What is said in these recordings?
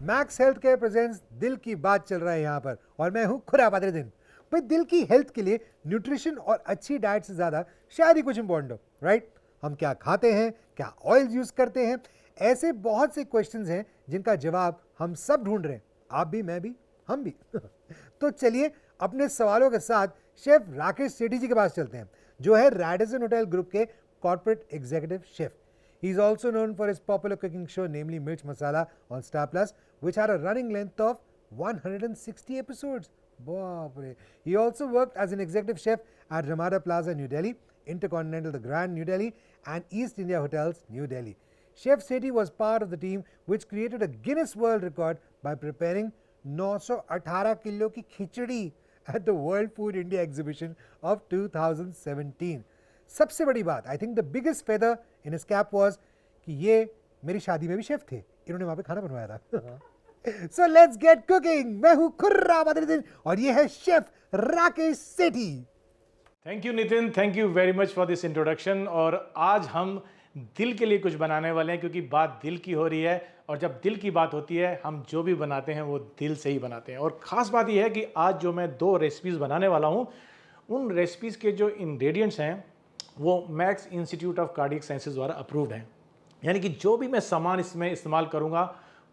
Max health care presents दिल की बात चल रहा है यहाँ पर और मैं हूँ खुराब बदरुद्दीन। भाई दिल की हेल्थ के लिए न्यूट्रिशन और अच्छी डाइट से ज़्यादा शायद ही कुछ इंपॉर्टेंट हो, राइट? हम क्या खाते हैं, क्या ऑयल्स यूज़ करते हैं, ऐसे बहुत से क्वेश्चंस हैं जिनका जवाब हम सब ढूंढ रहे हैं। आप भी, मैं भी, हम भी। तो चलिए अपने सवालों के साथ शेफ राकेश सेठी जी के पास चलते हैं, जो है रैडिसन होटल ग्रुप के corporate executive chef. He is also known for his popular cooking show, namely Mirch Masala on Star Plus, which had a running length of 160 episodes. Baapre. He also worked as an executive chef at Ramada Plaza, New Delhi, Intercontinental The Grand, New Delhi, and East India Hotels, New Delhi. Chef Sethi was part of the team which created a Guinness World Record by preparing 918 kilo ki khichdi at the World Food India Exhibition of 2017. सबसे बड़ी बात, I think the biggest feather in his cap was कि ये मेरी शादी में भी chef थे, इन्होंने वहां पे खाना बनवाया था। So let's get cooking. मैं हूं खुर्राम बदरुद्दीन और ये है chef Rakesh Sethi. Thank you Nitin, thank you very much for this introduction. और आज हम दिल के लिए कुछ बनाने वाले हैं, क्योंकि बात दिल की हो रही है और जब दिल की बात होती है हम जो भी बनाते हैं वो दिल से ही बनाते हैं। और ख़ास बात यह है कि आज जो मैं 2 रेसिपीज़ बनाने वाला हूँ, उन रेसिपीज़ के जो इंग्रेडिएंट्स हैं वो max institute of cardiac sciences द्वारा अप्रूव्ड हैं। यानी कि जो भी मैं सामान इसमें इस्तेमाल करूँगा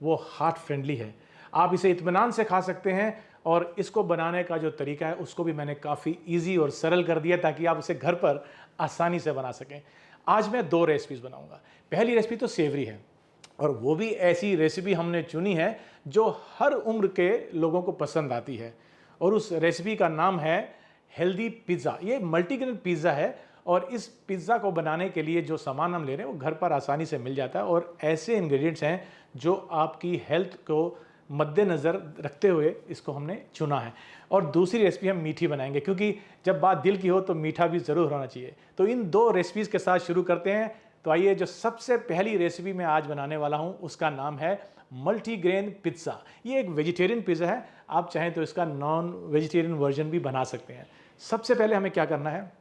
वो हार्ट फ्रेंडली है। आप इसे इत्मीनान से खा सकते हैं और इसको बनाने का जो तरीका है उसको भी मैंने काफ़ी इजी और सरल कर दिया ताकि आप उसे घर पर आसानी से बना सकें। आज मैं 2 रेसिपीज़ बनाऊँगा। पहली रेसिपी तो सेवरी है और वो भी ऐसी रेसिपी हमने चुनी है जो हर उम्र के लोगों को पसंद आती है। और उस रेसिपी का नाम है हेल्दी पिज़्ज़ा। ये मल्टीग्रेन पिज़्ज़ा है और इस पिज़्ज़ा को बनाने के लिए जो सामान हम ले रहे हैं वो घर पर आसानी से मिल जाता है और ऐसे इंग्रेडिएंट्स हैं जो आपकी हेल्थ को मद्देनज़र रखते हुए इसको हमने चुना है। और दूसरी रेसिपी हम मीठी बनाएंगे, क्योंकि जब बात दिल की हो तो मीठा भी ज़रूर होना चाहिए। तो इन 2 रेसिपीज़ के साथ शुरू करते हैं। तो आइए, जो सबसे पहली रेसिपी मैं आज बनाने वाला हूँ उसका नाम है मल्टीग्रेन पिज़्ज़ा। ये एक वेजिटेरियन पिज़्ज़ा है, आप चाहें तो इसका नॉन वेजिटेरियन वर्जन भी बना सकते हैं। सबसे पहले हमें क्या करना है,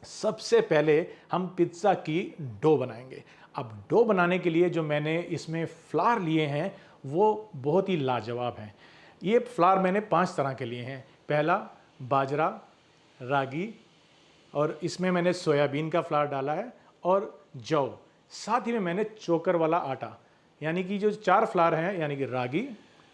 सबसे पहले हम पिज़्ज़ा की डो बनाएंगे। अब डो बनाने के लिए जो मैंने इसमें फ्लावर लिए हैं वो बहुत ही लाजवाब हैं। ये फ्लावर मैंने 5 तरह के लिए हैं। पहला बाजरा, रागी, और इसमें मैंने सोयाबीन का फ्लावर डाला है और जौ। साथ ही में मैंने चोकर वाला आटा, यानी कि जो 4 फ्लावर हैं, यानी कि रागी,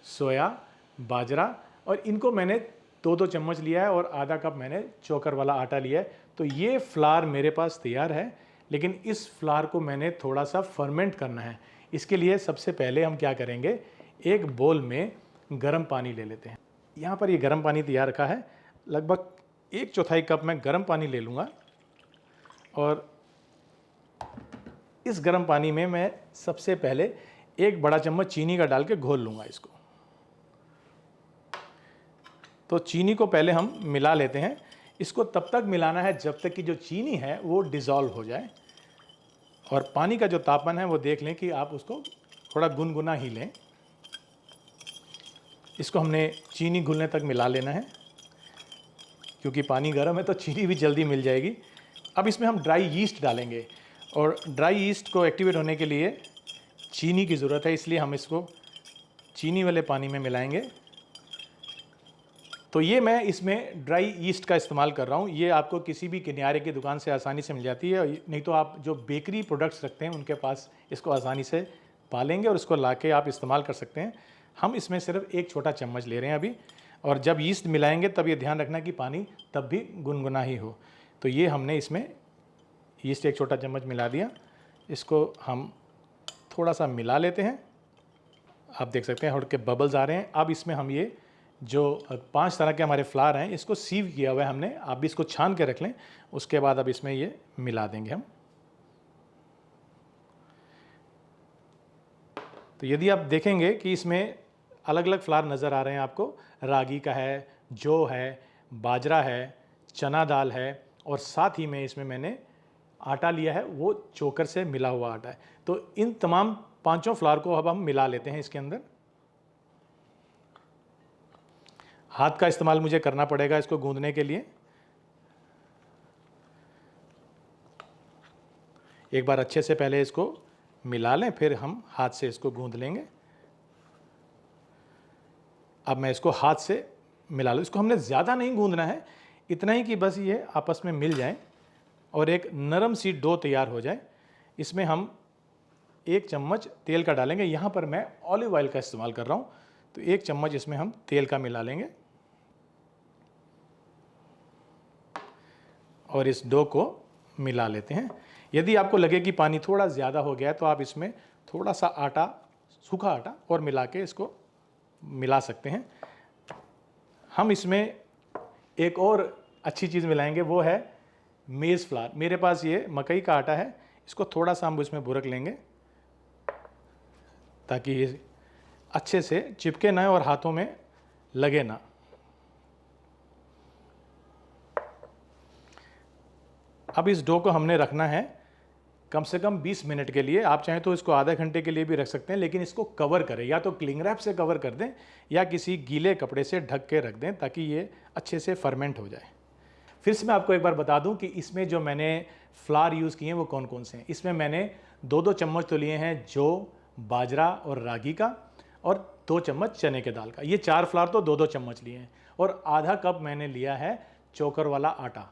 सोया, बाजरा, और इनको मैंने 2-2 चम्मच लिया है और आधा कप मैंने चोकर वाला आटा लिया है। तो ये फ्लावर मेरे पास तैयार है, लेकिन इस फ्लावर को मैंने थोड़ा सा फर्मेंट करना है। इसके लिए सबसे पहले हम क्या करेंगे, एक बोल में गर्म पानी ले लेते हैं। यहाँ पर ये गर्म पानी तैयार रखा है, लगभग 1/4 कप मैं गर्म पानी ले लूँगा और इस गर्म पानी में मैं सबसे पहले 1 बड़ा चम्मच चीनी का डाल के घोल लूँगा इसको। तो चीनी को पहले हम मिला लेते हैं। इसको तब तक मिलाना है जब तक कि जो चीनी है वो डिज़ोल्व हो जाए, और पानी का जो तापमान है वो देख लें कि आप उसको थोड़ा गुनगुना ही लें। इसको हमने चीनी घुलने तक मिला लेना है, क्योंकि पानी गर्म है तो चीनी भी जल्दी मिल जाएगी। अब इसमें हम ड्राई यीस्ट डालेंगे और ड्राई यीस्ट को एक्टिवेट होने के लिए चीनी की ज़रूरत है, इसलिए हम इसको चीनी वाले पानी में मिलाएंगे। तो ये मैं इसमें ड्राई यीस्ट का इस्तेमाल कर रहा हूँ। ये आपको किसी भी किनारे की दुकान से आसानी से मिल जाती है, नहीं तो आप जो बेकरी प्रोडक्ट्स रखते हैं उनके पास इसको आसानी से पालेंगे और इसको लाके आप इस्तेमाल कर सकते हैं। हम इसमें सिर्फ 1 छोटा चम्मच ले रहे हैं अभी, और जब यीस्ट मिलाएंगे तब ये ध्यान रखना कि पानी तब भी गुनगुना ही हो। तो ये हमने इसमें यीस्ट 1 छोटा चम्मच मिला दिया। इसको हम थोड़ा सा मिला लेते हैं। आप देख सकते हैं हल्के बबल्स आ रहे हैं। अब इसमें हम ये जो 5 तरह के हमारे फ्लावर हैं इसको सीव किया हुआ है हमने, आप भी इसको छान के रख लें। उसके बाद अब इसमें ये मिला देंगे हम। तो यदि आप देखेंगे कि इसमें अलग अलग फ्लावर नज़र आ रहे हैं आपको, रागी का है, जौ है, बाजरा है, चना दाल है, और साथ ही में इसमें मैंने आटा लिया है, वो चोकर से मिला हुआ आटा है। तो इन तमाम 5 फ्लावर को अब हम मिला लेते हैं इसके अंदर। हाथ का इस्तेमाल मुझे करना पड़ेगा इसको गूंदने के लिए। एक बार अच्छे से पहले इसको मिला लें, फिर हम हाथ से इसको गूंद लेंगे। अब मैं इसको हाथ से मिला लूँ। इसको हमने ज़्यादा नहीं गूंदना है, इतना ही कि बस ये आपस में मिल जाए और एक नरम सी डो तैयार हो जाए। इसमें हम 1 चम्मच तेल का डालेंगे। यहाँ पर मैं ऑलिव ऑयल का इस्तेमाल कर रहा हूँ, तो 1 चम्मच इसमें हम तेल का मिला लेंगे और इस डो को मिला लेते हैं। यदि आपको लगे कि पानी थोड़ा ज़्यादा हो गया है तो आप इसमें थोड़ा सा आटा, सूखा आटा और मिला के इसको मिला सकते हैं। हम इसमें एक और अच्छी चीज़ मिलाएंगे, वो है मेज़ फ्लावर। मेरे पास ये मकई का आटा है, इसको थोड़ा सा हम इसमें बुरक लेंगे ताकि ये अच्छे से चिपके ना और हाथों में लगे ना। अब इस डो को हमने रखना है कम से कम 20 मिनट के लिए। आप चाहें तो इसको आधे घंटे के लिए भी रख सकते हैं, लेकिन इसको कवर करें, या तो क्लिंग रैप से कवर कर दें या किसी गीले कपड़े से ढक के रख दें ताकि ये अच्छे से फर्मेंट हो जाए। फिर से मैं आपको एक बार बता दूं कि इसमें जो मैंने फ्लावर यूज़ किए हैं वो कौन कौन से हैं। इसमें मैंने 2-2 चम्मच तो लिए हैं जौ, बाजरा और रागी का, और 2 चम्मच चने के दाल का। ये 4 फ्लावर तो 2-2 चम्मच लिए हैं, और आधा कप मैंने लिया है चोकर वाला आटा।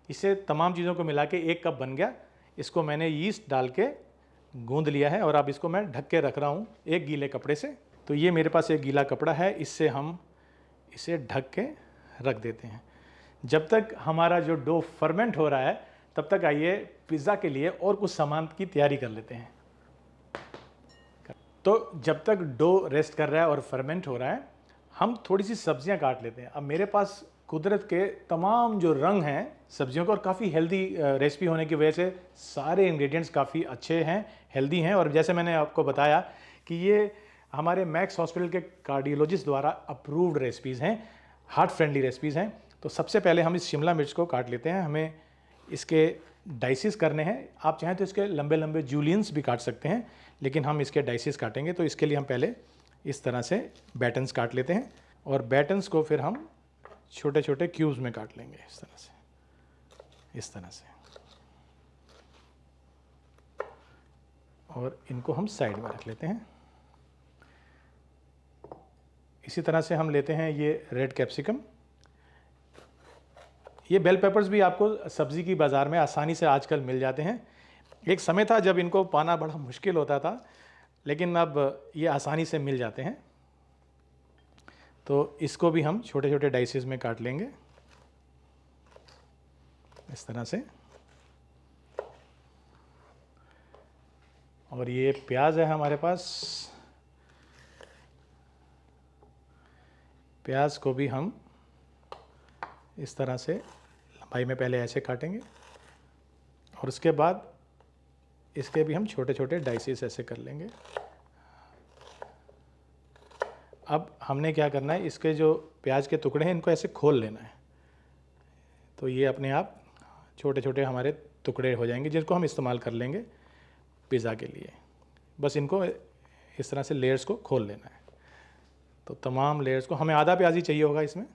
इससे तमाम चीज़ों को मिला के 1 कप बन गया। इसको मैंने यीस्ट डाल के गूंद लिया है और अब इसको मैं ढक के रख रहा हूँ एक गीले कपड़े से। तो ये मेरे पास एक गीला कपड़ा है, इससे हम इसे ढक के रख देते हैं। जब तक हमारा जो डो फर्मेंट हो रहा है तब तक आइए पिज़्ज़ा के लिए और कुछ सामान की तैयारी कर लेते हैं। तो जब तक डो रेस्ट कर रहा है और फर्मेंट हो रहा है, हम थोड़ी सी सब्जियां काट लेते हैं। अब मेरे पास कुदरत के तमाम जो रंग हैं सब्जियों के, और काफ़ी हेल्दी रेसिपी होने की वजह से सारे इंग्रेडिएंट्स काफ़ी अच्छे हैं, हेल्दी हैं। और जैसे मैंने आपको बताया कि ये हमारे मैक्स हॉस्पिटल के कार्डियोलॉजिस्ट द्वारा अप्रूव्ड रेसिपीज़ हैं, हार्ट फ्रेंडली रेसिपीज़ हैं। तो सबसे पहले हम इस शिमला मिर्च को काट लेते हैं। हमें इसके डाइसिस करने हैं। आप चाहें तो इसके लंबे लंबे जूलियंस भी काट सकते हैं, लेकिन हम इसके डाइसिस काटेंगे। तो इसके लिए हम पहले इस तरह से बैटन्स काट लेते हैं, और बैटन्स को फिर हम छोटे छोटे क्यूब्स में काट लेंगे, इस तरह से, इस तरह से। और इनको हम साइड में रख लेते हैं। इसी तरह से हम लेते हैं ये रेड कैप्सिकम। ये बेल पेपर्स भी आपको सब्ज़ी की बाज़ार में आसानी से आजकल मिल जाते हैं। एक समय था जब इनको पाना बड़ा मुश्किल होता था, लेकिन अब ये आसानी से मिल जाते हैं। तो इसको भी हम छोटे छोटे डाइसेस में काट लेंगे, इस तरह से। और ये प्याज है हमारे पास, प्याज को भी हम इस तरह से लंबाई में पहले ऐसे काटेंगे, और उसके बाद इसके भी हम छोटे छोटे डाइसेस ऐसे कर लेंगे। अब हमने क्या करना है, इसके जो प्याज के टुकड़े हैं इनको ऐसे खोल लेना है, तो ये अपने आप छोटे छोटे हमारे टुकड़े हो जाएंगे, जिनको हम इस्तेमाल कर लेंगे पिज़्ज़ा के लिए। बस इनको इस तरह से लेयर्स को खोल लेना है। तो तमाम लेयर्स को, हमें आधा प्याज ही चाहिए होगा इसमें।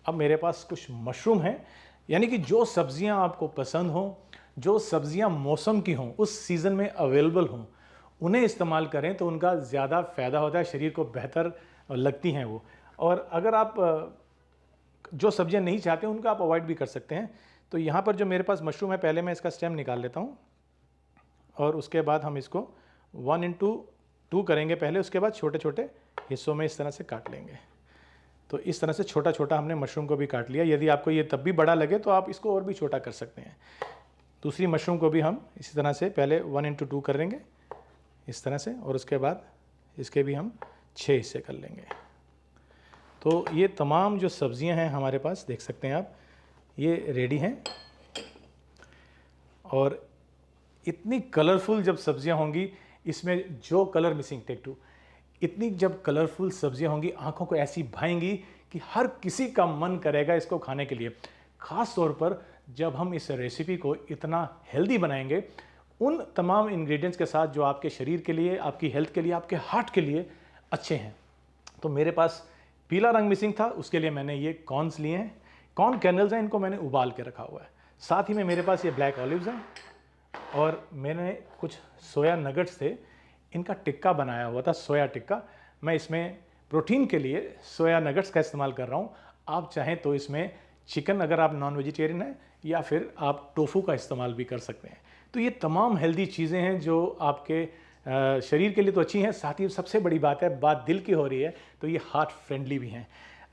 अब मेरे पास कुछ मशरूम है, यानी कि जो सब्जियां आपको पसंद हों, जो सब्जियां मौसम की हों, उस सीज़न में अवेलेबल हों, उन्हें इस्तेमाल करें तो उनका ज़्यादा फ़ायदा होता है, शरीर को बेहतर लगती हैं वो। और अगर आप जो सब्जियां नहीं चाहते उनका आप अवॉइड भी कर सकते हैं। तो यहाँ पर जो मेरे पास मशरूम है, पहले मैं इसका स्टेम निकाल लेता हूँ, और उसके बाद हम इसको 1:2 करेंगे पहले, उसके बाद छोटे छोटे हिस्सों में इस तरह से काट लेंगे। तो इस तरह से छोटा छोटा हमने मशरूम को भी काट लिया। यदि आपको ये तब भी बड़ा लगे तो आप इसको और भी छोटा कर सकते हैं। दूसरी मशरूम को भी हम इसी तरह से पहले 1:2 कर लेंगे, इस तरह से, और उसके बाद इसके भी हम 6 हिस्से कर लेंगे। तो ये तमाम जो सब्जियां हैं हमारे पास, देख सकते हैं आप, ये रेडी हैं। और इतनी कलरफुल जब सब्जियां होंगी, इसमें जो कलर मिसिंग, टेक 2, इतनी जब कलरफुल सब्जियां होंगी, आंखों को ऐसी भाएंगी कि हर किसी का मन करेगा इसको खाने के लिए। ख़ास तौर पर जब हम इस रेसिपी को इतना हेल्दी बनाएंगे, उन तमाम इंग्रेडिएंट्स के साथ जो आपके शरीर के लिए, आपकी हेल्थ के लिए, आपके हार्ट के लिए अच्छे हैं। तो मेरे पास पीला रंग मिसिंग था, उसके लिए मैंने ये कॉर्न्स लिए हैं, कॉर्न कैनल्स हैं, इनको मैंने उबाल के रखा हुआ है। साथ ही में मेरे पास ये ब्लैक ऑलिव्स हैं, और मैंने कुछ सोया नगट्स थे, इनका टिक्का बनाया हुआ था, सोया टिक्का। मैं इसमें प्रोटीन के लिए सोया नगट्स का इस्तेमाल कर रहा हूँ। आप चाहें तो इसमें चिकन, अगर आप नॉन वेजिटेरियन हैं, या फिर आप टोफू का इस्तेमाल भी कर सकते हैं। तो ये तमाम हेल्दी चीज़ें हैं जो आपके शरीर के लिए तो अच्छी हैं, साथ ही सबसे बड़ी बात है, बात दिल की हो रही है तो ये हार्ट फ्रेंडली भी हैं।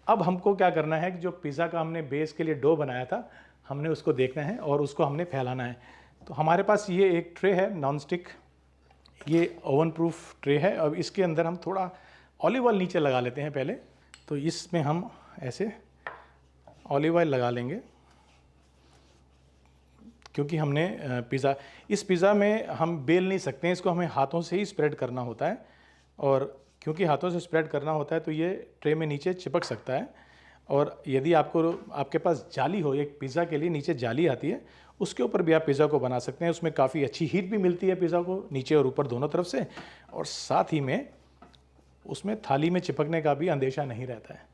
अब हमको क्या करना है कि जो पिज़्ज़ा का हमने बेस के लिए डो बनाया था, हमने उसको देखना है और उसको हमने फैलाना है। तो हमारे पास ये एक ट्रे है नॉन स्टिक, ये ओवन प्रूफ ट्रे है। अब इसके अंदर हम थोड़ा ऑलिव ऑयल नीचे लगा लेते हैं पहले। तो इसमें हम ऐसे ऑलिव ऑयल लगा लेंगे, क्योंकि हमने इस पिज़्ज़ा में हम बेल नहीं सकते हैं, इसको हमें हाथों से ही स्प्रेड करना होता है। और क्योंकि हाथों से स्प्रेड करना होता है तो ये ट्रे में नीचे चिपक सकता है। और यदि आपके पास जाली हो, एक पिज़्ज़ा के लिए नीचे जाली आती है, उसके ऊपर भी आप पिज़्ज़ा को बना सकते हैं। उसमें काफ़ी अच्छी हीट भी मिलती है पिज़्ज़ा को नीचे और ऊपर दोनों तरफ से, और साथ ही में उसमें थाली में चिपकने का भी अंदेशा नहीं रहता है।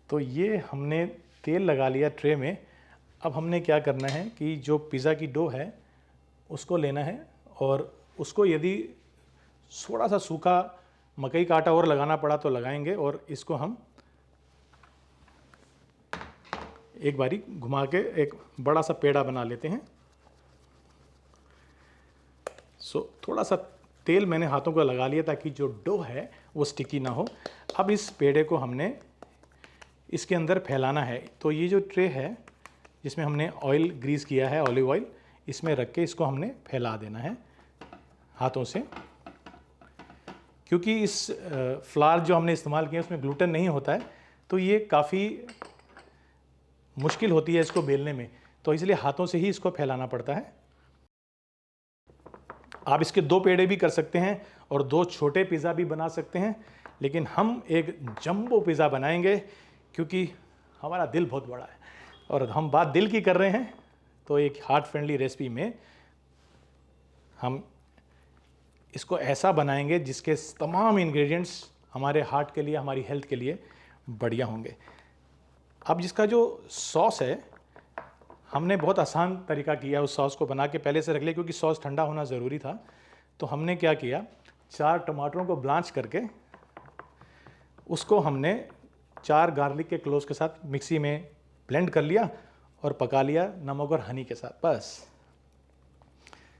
तो ये हमने तेल लगा लिया ट्रे में। अब हमने क्या करना है कि जो पिज़्ज़ा की डो है उसको लेना है, और उसको यदि थोड़ा सा सूखा मकई का आटा और लगाना पड़ा तो लगाएंगे, और इसको हम एक बारी घुमा के एक बड़ा सा पेड़ा बना लेते हैं। थोड़ा सा तेल मैंने हाथों को लगा लिया ताकि जो डो है वो स्टिकी ना हो। अब इस पेड़े को हमने इसके अंदर फैलाना है। तो ये जो ट्रे है जिसमें हमने ऑयल ग्रीस किया है, ऑलिव ऑयल, इसमें रख के इसको हमने फैला देना है हाथों से। क्योंकि इस फ्लावर जो हमने इस्तेमाल किया उसमें ग्लूटेन नहीं होता है, तो ये काफ़ी मुश्किल होती है इसको बेलने में, तो इसलिए हाथों से ही इसको फैलाना पड़ता है। आप इसके 2 पेड़े भी कर सकते हैं और 2 छोटे पिज़्ज़ा भी बना सकते हैं, लेकिन हम एक जंबो पिज़्ज़ा बनाएंगे क्योंकि हमारा दिल बहुत बड़ा है और हम बात दिल की कर रहे हैं। तो एक हार्ट फ्रेंडली रेसिपी में हम इसको ऐसा बनाएंगे जिसके तमाम इंग्रेडिएंट्स हमारे हार्ट के लिए, हमारी हेल्थ के लिए बढ़िया होंगे। अब जिसका जो सॉस है, हमने बहुत आसान तरीका किया उस सॉस को बना के पहले से रख लिया, क्योंकि सॉस ठंडा होना ज़रूरी था। तो हमने क्या किया, 4 टमाटरों को ब्लांच करके उसको हमने 4 गार्लिक के क्लोव्स के साथ मिक्सी में ब्लेंड कर लिया और पका लिया नमक और हनी के साथ। बस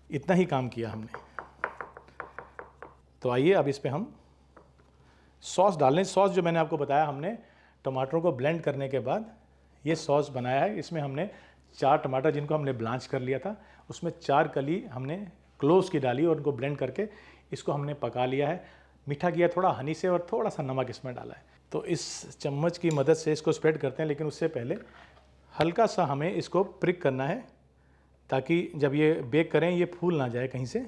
इतना ही काम किया हमने। तो आइए अब इस पे हम सॉस डाल लें। सॉस जो मैंने आपको बताया, हमने टमाटरों को ब्लेंड करने के बाद ये सॉस बनाया है। इसमें हमने 4 टमाटर जिनको हमने ब्लांच कर लिया था, उसमें 4 कली हमने क्लोव्स की डाली और उनको ब्लेंड करके इसको हमने पका लिया है। मीठा किया थोड़ा हनी से और थोड़ा सा नमक इसमें डाला है। तो इस चम्मच की मदद से इसको स्प्रेड करते हैं, लेकिन उससे पहले हल्का सा हमें इसको प्रिक करना है ताकि जब ये बेक करें ये फूल ना जाए कहीं से।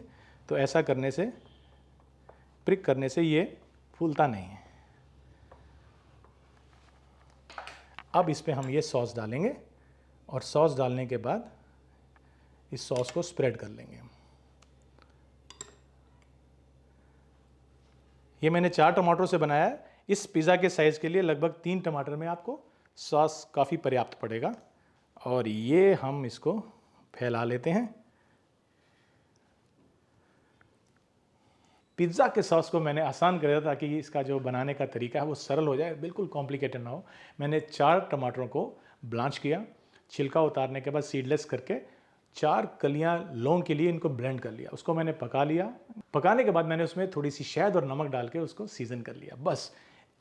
तो ऐसा करने से, प्रिक करने से ये फूलता नहीं है। अब इस पे हम ये सॉस डालेंगे और सॉस डालने के बाद इस सॉस को स्प्रेड कर लेंगे। ये मैंने 4 टमाटरों से बनाया है। इस पिज़्ज़ा के साइज़ के लिए लगभग 3 टमाटर में आपको सॉस काफ़ी पर्याप्त पड़ेगा। और ये हम इसको फैला लेते हैं। पिज़्ज़ा के सॉस को मैंने आसान कर दिया ताकि इसका जो बनाने का तरीका है वो सरल हो जाए, बिल्कुल कॉम्प्लिकेटेड ना हो। मैंने 4 टमाटरों को ब्लांच किया, छिलका उतारने के बाद सीडलेस करके 4 कलियां लौंग के लिए इनको ब्लेंड कर लिया, उसको मैंने पका लिया। पकाने के बाद मैंने उसमें थोड़ी सी शहद और नमक डाल के उसको सीजन कर लिया। बस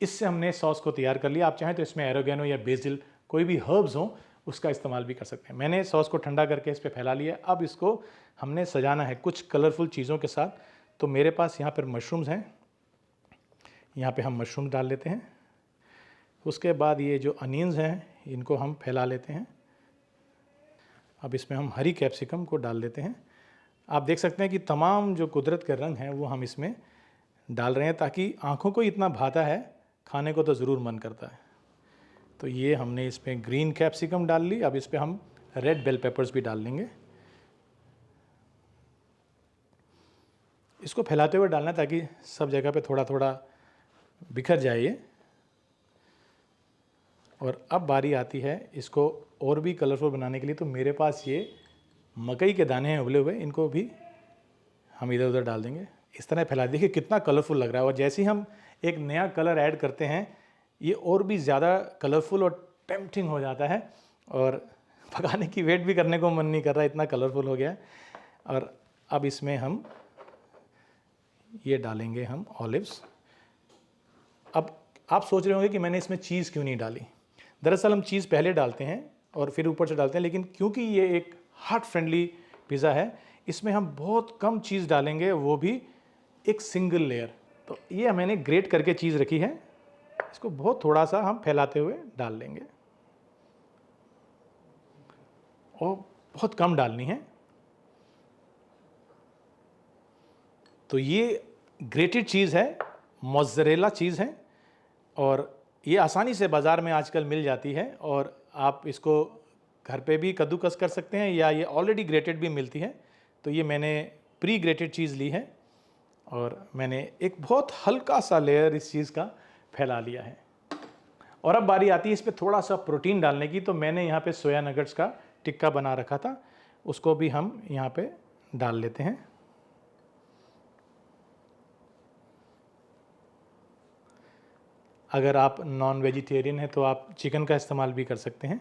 इससे हमने सॉस को तैयार कर लिया। आप चाहें तो इसमें एरोगेनो या बेसिल, कोई भी हर्ब्स हो, उसका इस्तेमाल भी कर सकते हैं। मैंने सॉस को ठंडा करके इस पर फैला लिया। अब इसको हमने सजाना है कुछ कलरफुल चीज़ों के साथ। तो मेरे पास यहाँ पर मशरूम्स हैं, यहाँ पे हम मशरूम डाल लेते हैं। उसके बाद ये जो अनियंस हैं इनको हम फैला लेते हैं। अब इसमें हम हरी कैप्सिकम को डाल देते हैं। आप देख सकते हैं कि तमाम जो कुदरत के रंग हैं वो हम इसमें डाल रहे हैं, ताकि आँखों को इतना भाता है, खाने को तो ज़रूर मन करता है। तो ये हमने इसमें ग्रीन कैप्सिकम डाल ली। अब इस पर हम रेड बेल पेपर्स भी डाल लेंगे। इसको फैलाते हुए डालना ताकि सब जगह पे थोड़ा थोड़ा बिखर जाए ये। और अब बारी आती है इसको और भी कलरफुल बनाने के लिए। तो मेरे पास ये मकई के दाने हैं उबले हुए, इनको भी हम इधर उधर डाल देंगे। इस तरह फैला, देखिए कितना कलरफुल लग रहा है। और जैसे ही हम एक नया कलर ऐड करते हैं ये और भी ज़्यादा कलरफुल और टेम्पटिंग हो जाता है, और पकाने की वेट भी करने को मन नहीं कर रहा, इतना कलरफुल हो गया है। और अब इसमें हम ये डालेंगे हम ऑलिव्स। अब आप सोच रहे होंगे कि मैंने इसमें चीज़ क्यों नहीं डाली। दरअसल हम चीज़ पहले डालते हैं और फिर ऊपर से डालते हैं, लेकिन क्योंकि ये एक हार्ट फ्रेंडली पिज़्ज़ा है इसमें हम बहुत कम चीज़ डालेंगे, वो भी एक सिंगल लेयर। तो ये मैंने ग्रेट करके चीज़ रखी है, इसको बहुत थोड़ा सा हम फैलाते हुए डाल लेंगे और बहुत कम डालनी है। तो ये ग्रेटेड चीज़ है, मोज़रेला चीज़ है, और ये आसानी से बाज़ार में आजकल मिल जाती है, और आप इसको घर पे भी कद्दूकस कर सकते हैं या ये ऑलरेडी ग्रेटेड भी मिलती है। तो ये मैंने प्री ग्रेटेड चीज़ ली है और मैंने एक बहुत हल्का सा लेयर इस चीज़ का फैला लिया है। और अब बारी आती है इस पर थोड़ा सा प्रोटीन डालने की। तो मैंने यहाँ पे सोया नगेट्स का टिक्का बना रखा था, उसको भी हम यहाँ पे डाल लेते हैं। अगर आप नॉन वेजिटेरियन हैं तो आप चिकन का इस्तेमाल भी कर सकते हैं।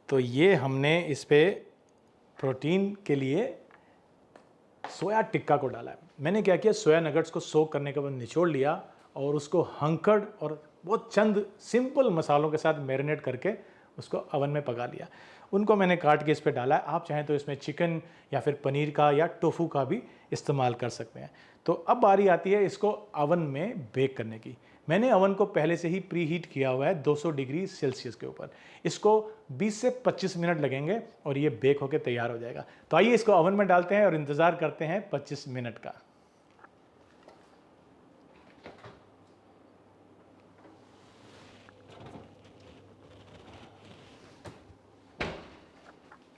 तो ये हमने इस पे प्रोटीन के लिए सोया टिक्का को डाला है। मैंने क्या किया, सोया नगेट्स को सोक करने के बाद निचोड़ लिया और उसको हंकड़ और बहुत चंद सिंपल मसालों के साथ मैरिनेट करके उसको अवन में पका लिया। उनको मैंने काट के इस पे डाला है। आप चाहें तो इसमें चिकन या फिर पनीर का या टोफू का भी इस्तेमाल कर सकते हैं। तो अब बारी आती है इसको अवन में बेक करने की। मैंने अवन को पहले से ही प्री हीट किया हुआ है 200 डिग्री सेल्सियस के ऊपर। इसको 20 से 25 मिनट लगेंगे और ये बेक होकर तैयार हो जाएगा। तो आइए इसको अवन में डालते हैं और इंतज़ार करते हैं 25 मिनट का।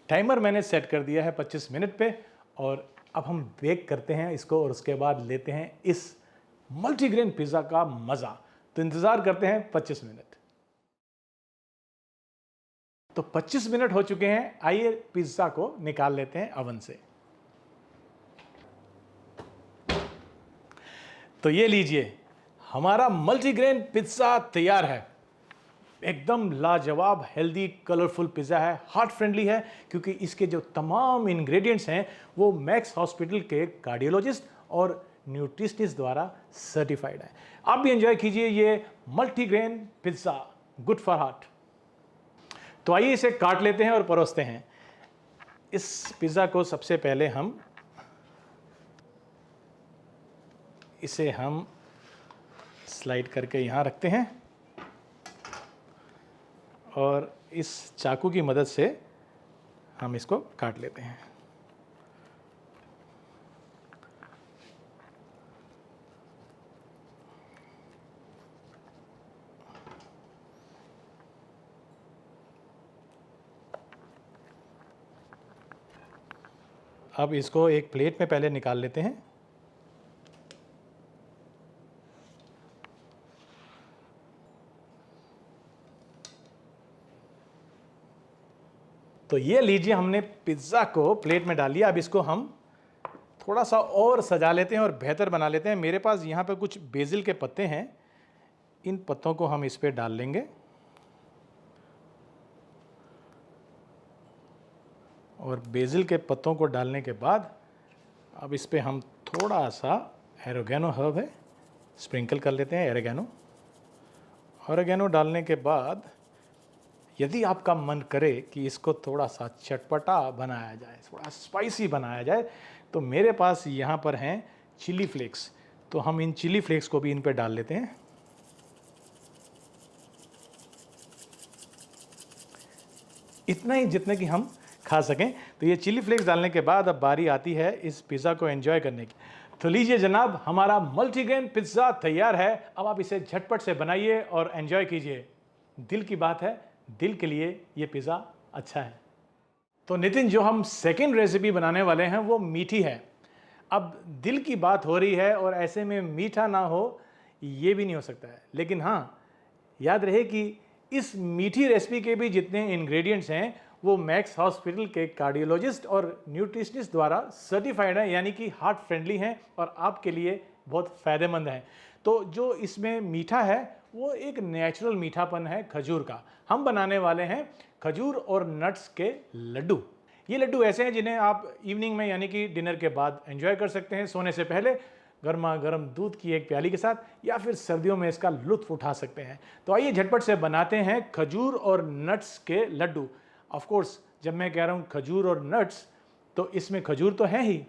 टाइमर मैंने सेट कर दिया है 25 मिनट पे, और अब हम बेक करते हैं इसको और उसके बाद लेते हैं इस मल्टीग्रेन पिज़्ज़ा का मज़ा। तो इंतज़ार करते हैं 25 मिनट। तो 25 मिनट हो चुके हैं, आइए पिज़्ज़ा को निकाल लेते हैं अवन से। तो ये लीजिए, हमारा मल्टीग्रेन पिज़्ज़ा तैयार है। एकदम लाजवाब, हेल्दी, कलरफुल पिज़्ज़ा है, हार्ट फ्रेंडली है, क्योंकि इसके जो तमाम इंग्रेडिएंट्स हैं वो मैक्स हॉस्पिटल के कार्डियोलॉजिस्ट और न्यूट्रिशनिस्ट द्वारा सर्टिफाइड है। आप भी एंजॉय कीजिए ये multigrain pizza, good for heart. तो आइए इसे काट लेते हैं और परोसते हैं। इस पिज़्ज़ा को सबसे पहले इसे हम स्लाइड करके यहाँ रखते हैं और इस चाकू की मदद से हम इसको काट लेते हैं। अब इसको एक प्लेट में पहले निकाल लेते हैं। तो ये लीजिए, हमने पिज़्ज़ा को प्लेट में डाल लिया। अब इसको हम थोड़ा सा और सजा लेते हैं और बेहतर बना लेते हैं। मेरे पास यहाँ पे कुछ बेसिल के पत्ते हैं, इन पत्तों को हम इस पे डाल लेंगे और बेसिल के पत्तों को डालने के बाद अब इस पे हम थोड़ा सा ओरेगानो हर्ब है स्प्रिंकल कर लेते हैं। ओरेगानो डालने के बाद यदि आपका मन करे कि इसको थोड़ा सा चटपटा बनाया जाए, थोड़ा स्पाइसी बनाया जाए, तो मेरे पास यहाँ पर हैं चिली फ्लेक्स। तो हम इन चिली फ्लेक्स को भी इन पे डाल लेते हैं। इतना ही जितने की हम खा सकें। तो ये चिली फ्लेक्स डालने के बाद अब बारी आती है इस पिज़्ज़ा को एंजॉय करने की। तो लीजिए जनाब, हमारा मल्टीग्रेन पिज़्ज़ा तैयार है। अब आप इसे झटपट से बनाइए और एंजॉय कीजिए। दिल की बात है, दिल के लिए ये पिज़्ज़ा अच्छा है। तो नितिन, जो हम सेकंड रेसिपी बनाने वाले हैं वो मीठी है। अब दिल की बात हो रही है और ऐसे में मीठा ना हो ये भी नहीं हो सकता है। लेकिन हाँ, याद रहे कि इस मीठी रेसिपी के भी जितने इंग्रेडिएंट्स हैं वो मैक्स हॉस्पिटल के कार्डियोलॉजिस्ट और न्यूट्रिशनिस्ट द्वारा सर्टिफाइड है, यानी कि हार्ट फ्रेंडली हैं और आपके लिए बहुत फ़ायदेमंद हैं। तो जो इसमें मीठा है वो एक नेचुरल मीठापन है खजूर का। हम बनाने वाले हैं खजूर और नट्स के लड्डू। ये लड्डू ऐसे हैं जिन्हें आप इवनिंग में यानी कि डिनर के बाद एंजॉय कर सकते हैं, सोने से पहले गर्मा गर्म दूध की एक प्याली के साथ, या फिर सर्दियों में इसका लुत्फ उठा सकते हैं। तो आइए झटपट से बनाते हैं खजूर और नट्स के लड्डू। ऑफ कोर्स जब मैं कह रहा हूँ खजूर और नट्स, तो इसमें खजूर तो है ही,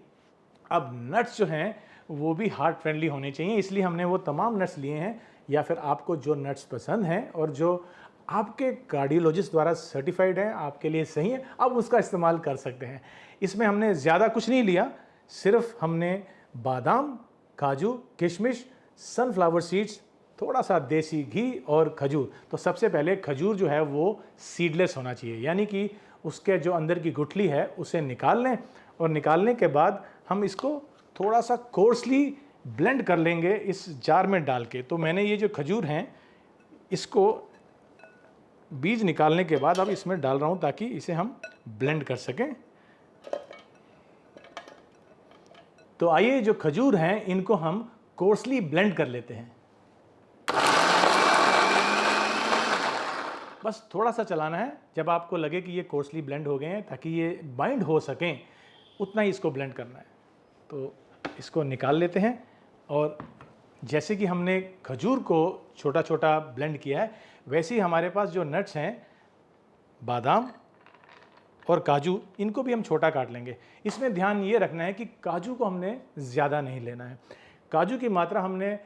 अब नट्स जो हैं वो भी हार्ट फ्रेंडली होने चाहिए, इसलिए हमने वो तमाम नट्स लिए हैं, या फिर आपको जो नट्स पसंद हैं और जो आपके कार्डियोलॉजिस्ट द्वारा सर्टिफाइड हैं, आपके लिए सही है, आप उसका इस्तेमाल कर सकते हैं। इसमें हमने ज़्यादा कुछ नहीं लिया, सिर्फ हमने बादाम, काजू, किशमिश, सनफ्लावर सीड्स, थोड़ा सा देसी घी और खजूर। तो सबसे पहले खजूर जो है वो सीडलेस होना चाहिए, यानी कि उसके जो अंदर की गुठली है उसे निकाल लें, और निकालने के बाद हम इसको थोड़ा सा कोर्सली ब्लेंड कर लेंगे इस जार में डाल के। तो मैंने ये जो खजूर हैं इसको बीज निकालने के बाद अब इसमें डाल रहा हूँ ताकि इसे हम ब्लेंड कर सकें। तो आइए जो खजूर हैं इनको हम कोर्सली ब्लेंड कर लेते हैं। बस थोड़ा सा चलाना है, जब आपको लगे कि ये कोर्सली ब्लेंड हो गए हैं, ताकि ये बाइंड हो सकें उतना ही इसको ब्लेंड करना है। तो इसको निकाल लेते हैं, और जैसे कि हमने खजूर को छोटा छोटा ब्लेंड किया है, वैसे ही हमारे पास जो नट्स हैं, बादाम और काजू, इनको भी हम छोटा काट लेंगे। इसमें ध्यान ये रखना है कि काजू को हमने ज़्यादा नहीं लेना है, काजू की मात्रा हमने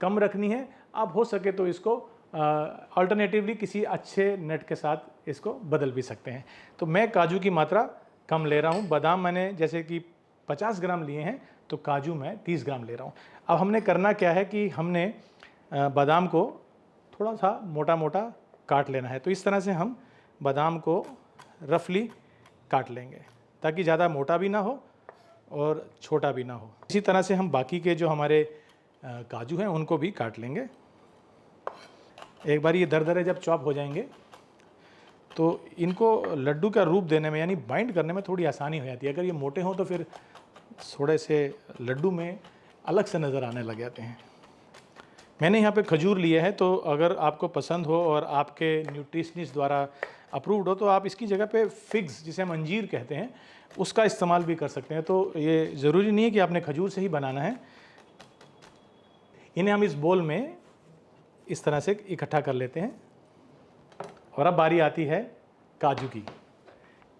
कम रखनी है। आप हो सके तो इसको अल्टरनेटिवली किसी अच्छे नट के साथ इसको बदल भी सकते हैं। तो मैं काजू की मात्रा कम ले रहा हूँ। बादाम मैंने जैसे कि 50 ग्राम लिए हैं, तो काजू मैं 30 ग्राम ले रहा हूँ। अब हमने करना क्या है कि हमने बादाम को थोड़ा सा मोटा मोटा काट लेना है। तो इस तरह से हम बादाम को रफली काट लेंगे, ताकि ज़्यादा मोटा भी ना हो और छोटा भी ना हो। इसी तरह से हम बाकी के जो हमारे काजू हैं उनको भी काट लेंगे। एक बार ये दरदरे जब चॉप हो जाएंगे तो इनको लड्डू का रूप देने में, यानी बाइंड करने में थोड़ी आसानी हो जाती है। अगर ये मोटे हों तो फिर थोड़े से लड्डू में अलग से नज़र आने लग जाते हैं। मैंने यहाँ पे खजूर लिए है, तो अगर आपको पसंद हो और आपके न्यूट्रिशनिस्ट द्वारा अप्रूव्ड हो तो आप इसकी जगह पे फिग्स, जिसे हम अंजीर कहते हैं, उसका इस्तेमाल भी कर सकते हैं। तो ये ज़रूरी नहीं है कि आपने खजूर से ही बनाना है। इन्हें हम इस बोल में इस तरह से इकट्ठा कर लेते हैं, और अब बारी आती है काजू की।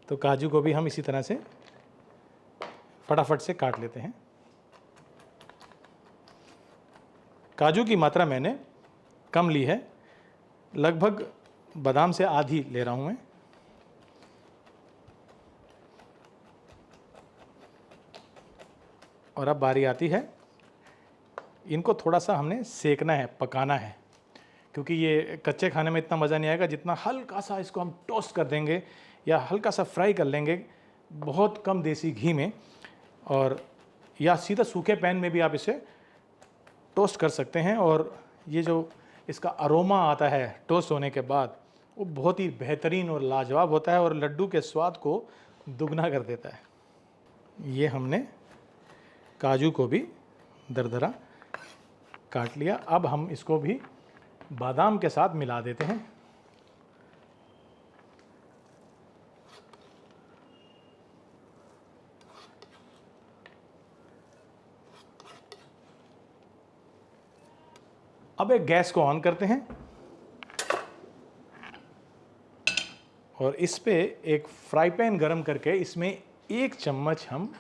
तो काजू को भी हम इसी तरह से फटाफट से काट लेते हैं। काजू की मात्रा मैंने कम ली है, लगभग बादाम से आधी ले रहा हूं मैं। और अब बारी आती है, इनको थोड़ा सा हमने सेकना है, पकाना है, क्योंकि ये कच्चे खाने में इतना मज़ा नहीं आएगा जितना हल्का सा इसको हम टोस्ट कर देंगे या हल्का सा फ्राई कर लेंगे बहुत कम देसी घी में, और या सीधा सूखे पैन में भी आप इसे टोस्ट कर सकते हैं। और ये जो इसका अरोमा आता है टोस्ट होने के बाद, वो बहुत ही बेहतरीन और लाजवाब होता है और लड्डू के स्वाद को दुगना कर देता है। ये हमने काजू को भी दरदरा काट लिया। अब हम इसको भी बादाम के साथ मिला देते हैं। अब एक गैस को ऑन करते हैं और इस पे एक फ्राई पैन गरम करके इसमें 1 चम्मच हम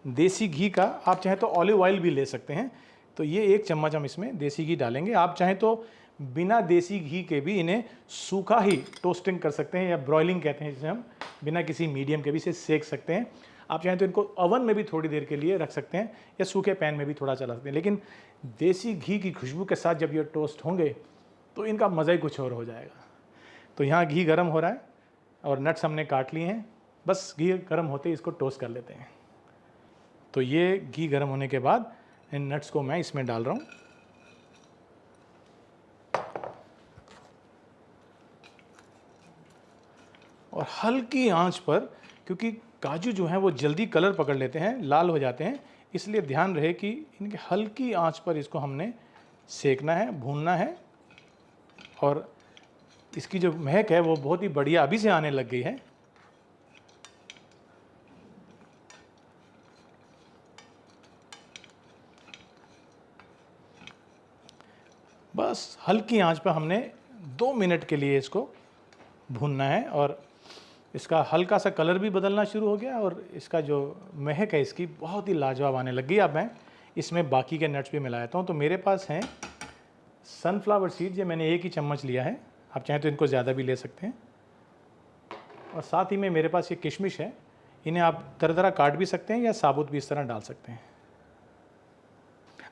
देसी घी का, आप चाहें तो ऑलिव ऑयल भी ले सकते हैं, तो ये 1 चम्मच हम इसमें देसी घी डालेंगे। आप चाहें तो बिना देसी घी के भी इन्हें सूखा ही टोस्टिंग कर सकते हैं, या ब्रॉयलिंग कहते हैं जिसे हम, बिना किसी मीडियम के भी इसे सेक सकते हैं। आप चाहें तो इनको ओवन में भी थोड़ी देर के लिए रख सकते हैं, या सूखे पैन में भी थोड़ा चला सकते हैं। लेकिन देसी घी की खुशबू के साथ जब ये टोस्ट होंगे तो इनका मज़ा ही कुछ और हो जाएगा। तो यहाँ घी गर्म हो रहा है और नट्स हमने काट लिए हैं, बस घी गर्म होते ही इसको टोस्ट कर लेते हैं। तो ये घी गर्म होने के बाद इन नट्स को मैं इसमें डाल रहा हूँ। और हल्की आंच पर, क्योंकि काजू जो हैं वो जल्दी कलर पकड़ लेते हैं, लाल हो जाते हैं, इसलिए ध्यान रहे कि इनकी हल्की आंच पर इसको हमने सेकना है, भूनना है। और इसकी जो महक है वो बहुत ही बढ़िया अभी से आने लग गई है। बस हल्की आंच पर हमने 2 मिनट के लिए इसको भूनना है और इसका हल्का सा कलर भी बदलना शुरू हो गया और इसका जो महक है इसकी बहुत ही लाजवाब आने लग गई। अब मैं इसमें बाकी के नट्स भी मिलाता हूँ। तो मेरे पास हैं सनफ्लावर सीड्स, ये मैंने 1 ही चम्मच लिया है, आप चाहें तो इनको ज़्यादा भी ले सकते हैं। और साथ ही में मेरे पास ये किशमिश है, इन्हें आप दरदरा काट भी सकते हैं या साबुत भी इस तरह डाल सकते हैं।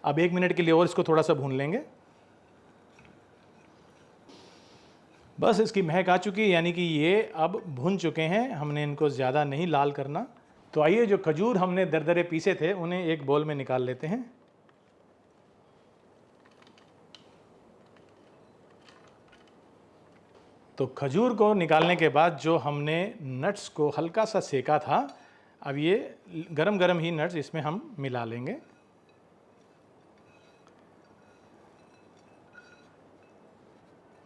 अब 1 मिनट के लिए और इसको थोड़ा सा भून लेंगे। बस इसकी महक आ चुकी है, यानी कि ये अब भुन चुके हैं, हमने इनको ज़्यादा नहीं लाल करना। तो आइए जो खजूर हमने दरदरे पीसे थे उन्हें एक बोल में निकाल लेते हैं। तो खजूर को निकालने के बाद जो हमने नट्स को हल्का सा सेका था, अब ये गरम गरम ही नट्स इसमें हम मिला लेंगे।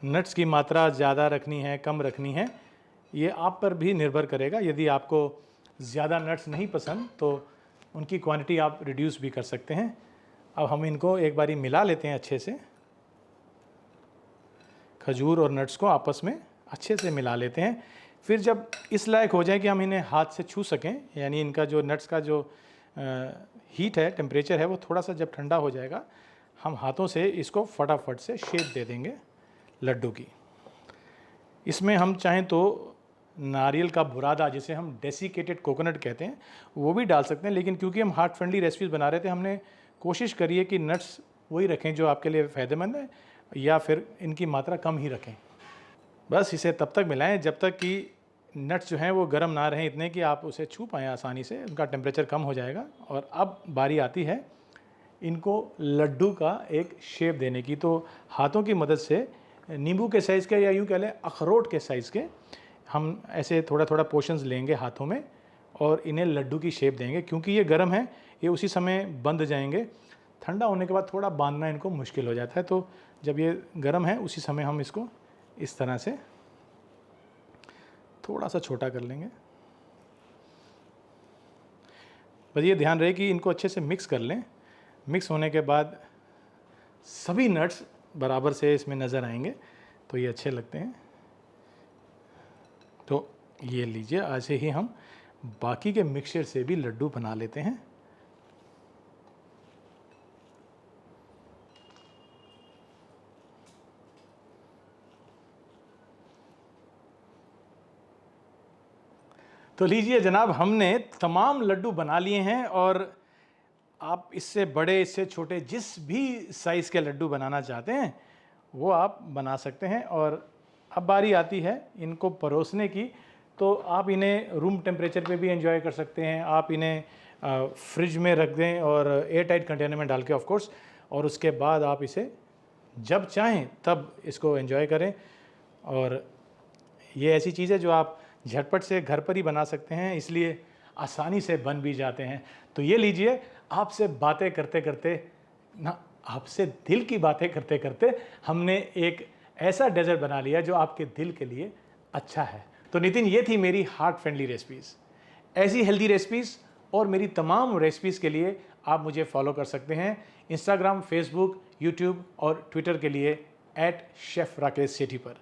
नट्स की मात्रा ज़्यादा रखनी है, कम रखनी है, ये आप पर भी निर्भर करेगा। यदि आपको ज़्यादा नट्स नहीं पसंद तो उनकी क्वांटिटी आप रिड्यूस भी कर सकते हैं। अब हम इनको एक बारी मिला लेते हैं अच्छे से, खजूर और नट्स को आपस में अच्छे से मिला लेते हैं। फिर जब इस लायक हो जाए कि हम इन्हें हाथ से छू सकें, यानी इनका जो नट्स का जो हीट है, टेम्परेचर है, वो थोड़ा सा जब ठंडा हो जाएगा, हम हाथों से इसको फटाफट से शेप दे देंगे लड्डू की। इसमें हम चाहें तो नारियल का बुरादा, जिसे हम डेसिकेटेड कोकोनट कहते हैं, वो भी डाल सकते हैं, लेकिन क्योंकि हम हार्ट फ्रेंडली रेसिपीज़ बना रहे थे, हमने कोशिश करी है कि नट्स वही रखें जो आपके लिए फ़ायदेमंद है, या फिर इनकी मात्रा कम ही रखें। बस इसे तब तक मिलाएं जब तक कि नट्स जो हैं वो गर्म ना रहें इतने कि आप उसे छू पाएँ आसानी से, उनका टेम्परेचर कम हो जाएगा। और अब बारी आती है इनको लड्डू का एक शेप देने की। तो हाथों की मदद से नींबू के साइज़ के, या यूँ कह लें अखरोट के साइज़ के, हम ऐसे थोड़ा थोड़ा पोर्शंस लेंगे हाथों में और इन्हें लड्डू की शेप देंगे। क्योंकि ये गर्म है, ये उसी समय बंध जाएंगे, ठंडा होने के बाद थोड़ा बांधना इनको मुश्किल हो जाता है। तो जब ये गर्म है उसी समय हम इसको इस तरह से थोड़ा सा छोटा कर लेंगे। बस ये ध्यान रहे कि इनको अच्छे से मिक्स कर लें। मिक्स होने के बाद सभी नट्स बराबर से इसमें नज़र आएंगे तो ये अच्छे लगते हैं। तो ये लीजिए, ऐसे ही हम बाकी के मिक्सचर से भी लड्डू बना लेते हैं। तो लीजिए जनाब, हमने तमाम लड्डू बना लिए हैं और आप इससे बड़े, इससे छोटे, जिस भी साइज़ के लड्डू बनाना चाहते हैं वो आप बना सकते हैं। और अब बारी आती है इनको परोसने की। तो आप इन्हें रूम टेम्परेचर पे भी एंजॉय कर सकते हैं, आप इन्हें फ्रिज में रख दें और एयर टाइट कंटेनर में डाल के ऑफ कोर्स, और उसके बाद आप इसे जब चाहें तब इसको एंजॉय करें। और ये ऐसी चीज़ है जो आप झटपट से घर पर ही बना सकते हैं, इसलिए आसानी से बन भी जाते हैं। तो ये लीजिए, आपसे बातें करते करते ना, आपसे दिल की बातें करते करते हमने एक ऐसा डेजर्ट बना लिया जो आपके दिल के लिए अच्छा है। तो नितिन, ये थी मेरी हार्ट फ्रेंडली रेसिपीज़। ऐसी हेल्दी रेसिपीज़ और मेरी तमाम रेसिपीज़ के लिए आप मुझे फॉलो कर सकते हैं इंस्टाग्राम, फेसबुक, यूट्यूब और ट्विटर के लिए @शेफ राकेश सेठी पर।